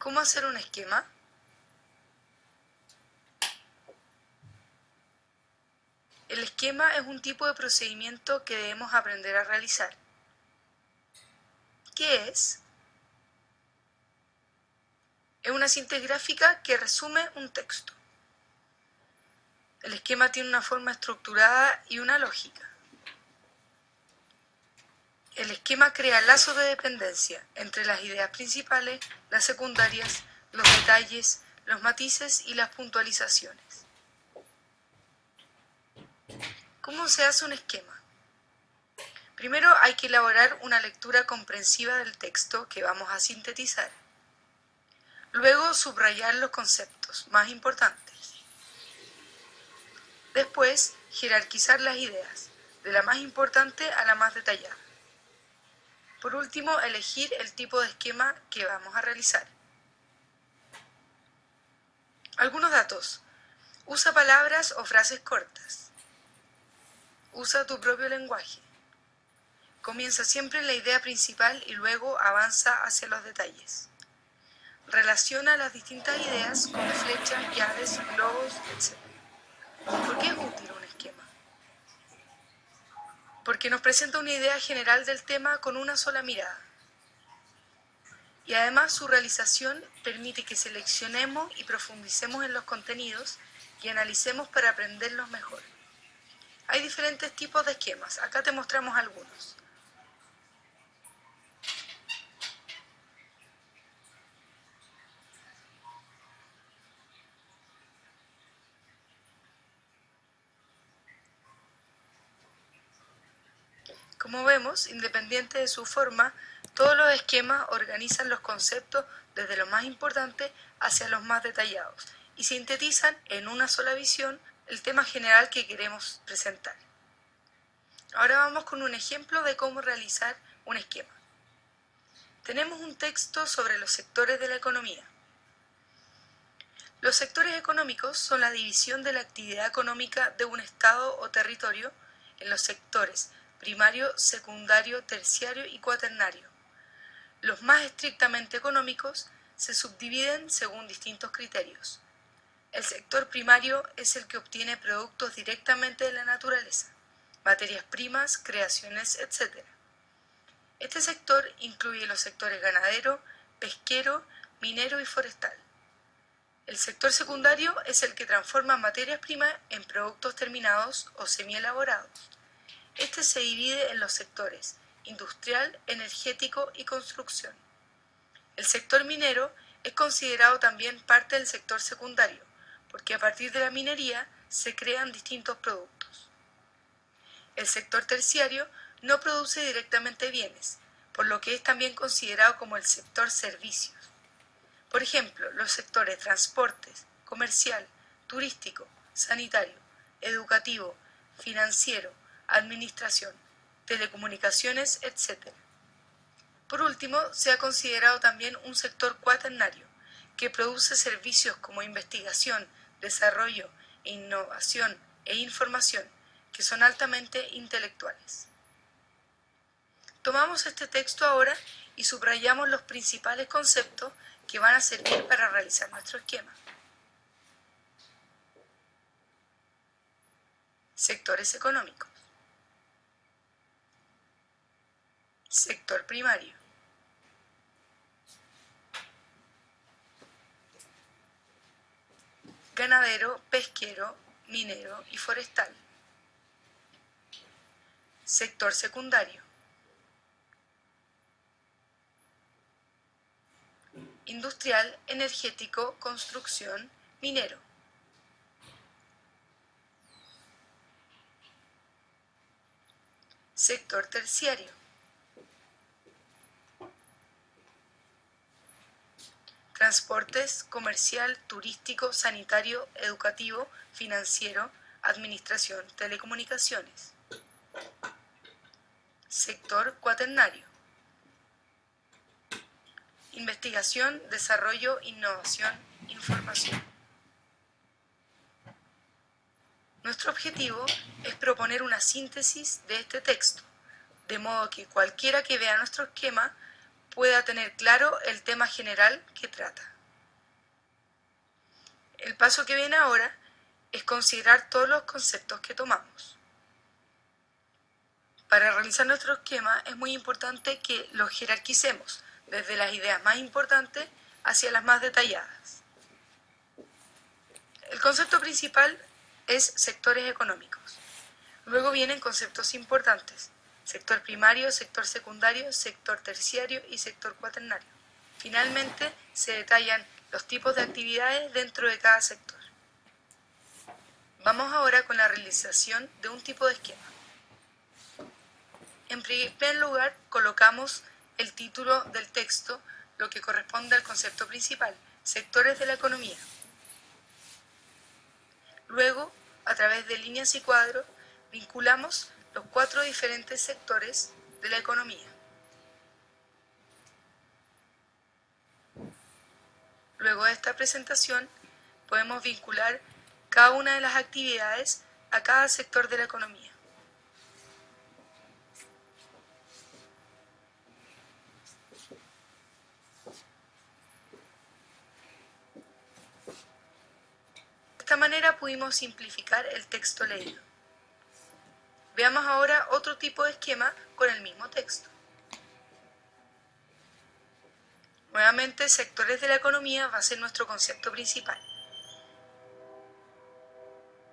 ¿Cómo hacer un esquema? El esquema es un tipo de procedimiento que debemos aprender a realizar. ¿Qué es? Es una síntesis gráfica que resume un texto. El esquema tiene una forma estructurada y una lógica. El esquema crea lazos de dependencia entre las ideas principales, las secundarias, los detalles, los matices y las puntualizaciones. ¿Cómo se hace un esquema? Primero hay que elaborar una lectura comprensiva del texto que vamos a sintetizar. Luego subrayar los conceptos más importantes. Después jerarquizar las ideas, de la más importante a la más detallada. Por último, elegir el tipo de esquema que vamos a realizar. Algunos datos. Usa palabras o frases cortas. Usa tu propio lenguaje. Comienza siempre en la idea principal y luego avanza hacia los detalles. Relaciona las distintas ideas con flechas, llaves, globos, etc. ¿Por qué es útil un esquema? Porque nos presenta una idea general del tema con una sola mirada. Y además su realización permite que seleccionemos y profundicemos en los contenidos y analicemos para aprenderlos mejor. Hay diferentes tipos de esquemas, acá te mostramos algunos. Como vemos, independiente de su forma, todos los esquemas organizan los conceptos desde lo más importante hacia los más detallados y sintetizan en una sola visión el tema general que queremos presentar. Ahora vamos con un ejemplo de cómo realizar un esquema. Tenemos un texto sobre los sectores de la economía. Los sectores económicos son la división de la actividad económica de un estado o territorio en los sectores primario, secundario, terciario y cuaternario. Los más estrictamente económicos se subdividen según distintos criterios. El sector primario es el que obtiene productos directamente de la naturaleza, materias primas, creaciones, etc. Este sector incluye los sectores ganadero, pesquero, minero y forestal. El sector secundario es el que transforma materias primas en productos terminados o semielaborados. Este se divide en los sectores industrial, energético y construcción. El sector minero es considerado también parte del sector secundario, porque a partir de la minería se crean distintos productos. El sector terciario no produce directamente bienes, por lo que es también considerado como el sector servicios. Por ejemplo, los sectores transportes, comercial, turístico, sanitario, educativo, financiero, administración, telecomunicaciones, etc. Por último, se ha considerado también un sector cuaternario, que produce servicios como investigación, desarrollo, innovación e información, que son altamente intelectuales. Tomamos este texto ahora y subrayamos los principales conceptos que van a servir para realizar nuestro esquema. Sectores económicos. Sector primario. Ganadero, pesquero, minero y forestal. Sector secundario. Industrial, energético, construcción, minero. Sector terciario. Transportes, comercial, turístico, sanitario, educativo, financiero, administración, telecomunicaciones. Sector cuaternario. Investigación, desarrollo, innovación, información. Nuestro objetivo es proponer una síntesis de este texto, de modo que cualquiera que vea nuestro esquema pueda tener claro el tema general que trata. El paso que viene ahora es considerar todos los conceptos que tomamos. Para realizar nuestro esquema es muy importante que los jerarquicemos desde las ideas más importantes hacia las más detalladas. El concepto principal es sectores económicos. Luego vienen conceptos importantes: sector primario, sector secundario, sector terciario y sector cuaternario. Finalmente se detallan los tipos de actividades dentro de cada sector. Vamos ahora con la realización de un tipo de esquema. En primer lugar, colocamos el título del texto, lo que corresponde al concepto principal, sectores de la economía. Luego, a través de líneas y cuadros, vinculamos los 4 diferentes sectores de la economía. Luego de esta presentación, podemos vincular cada una de las actividades a cada sector de la economía. De esta manera pudimos simplificar el texto leído. Veamos ahora otro tipo de esquema con el mismo texto. Nuevamente, sectores de la economía va a ser nuestro concepto principal.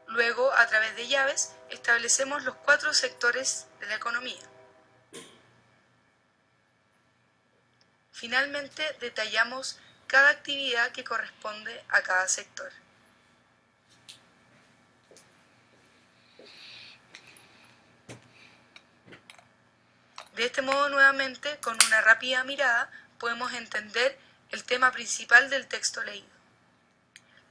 Luego, a través de llaves, establecemos los 4 sectores de la economía. Finalmente, detallamos cada actividad que corresponde a cada sector. De este modo, nuevamente, con una rápida mirada, podemos entender el tema principal del texto leído.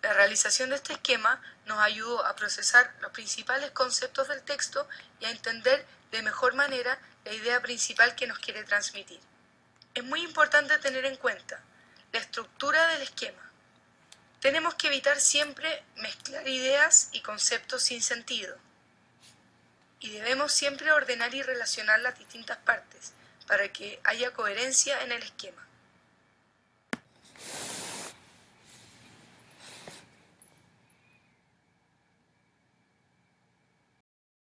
La realización de este esquema nos ayudó a procesar los principales conceptos del texto y a entender de mejor manera la idea principal que nos quiere transmitir. Es muy importante tener en cuenta la estructura del esquema. Tenemos que evitar siempre mezclar ideas y conceptos sin sentido. Y debemos siempre ordenar y relacionar las distintas partes para que haya coherencia en el esquema.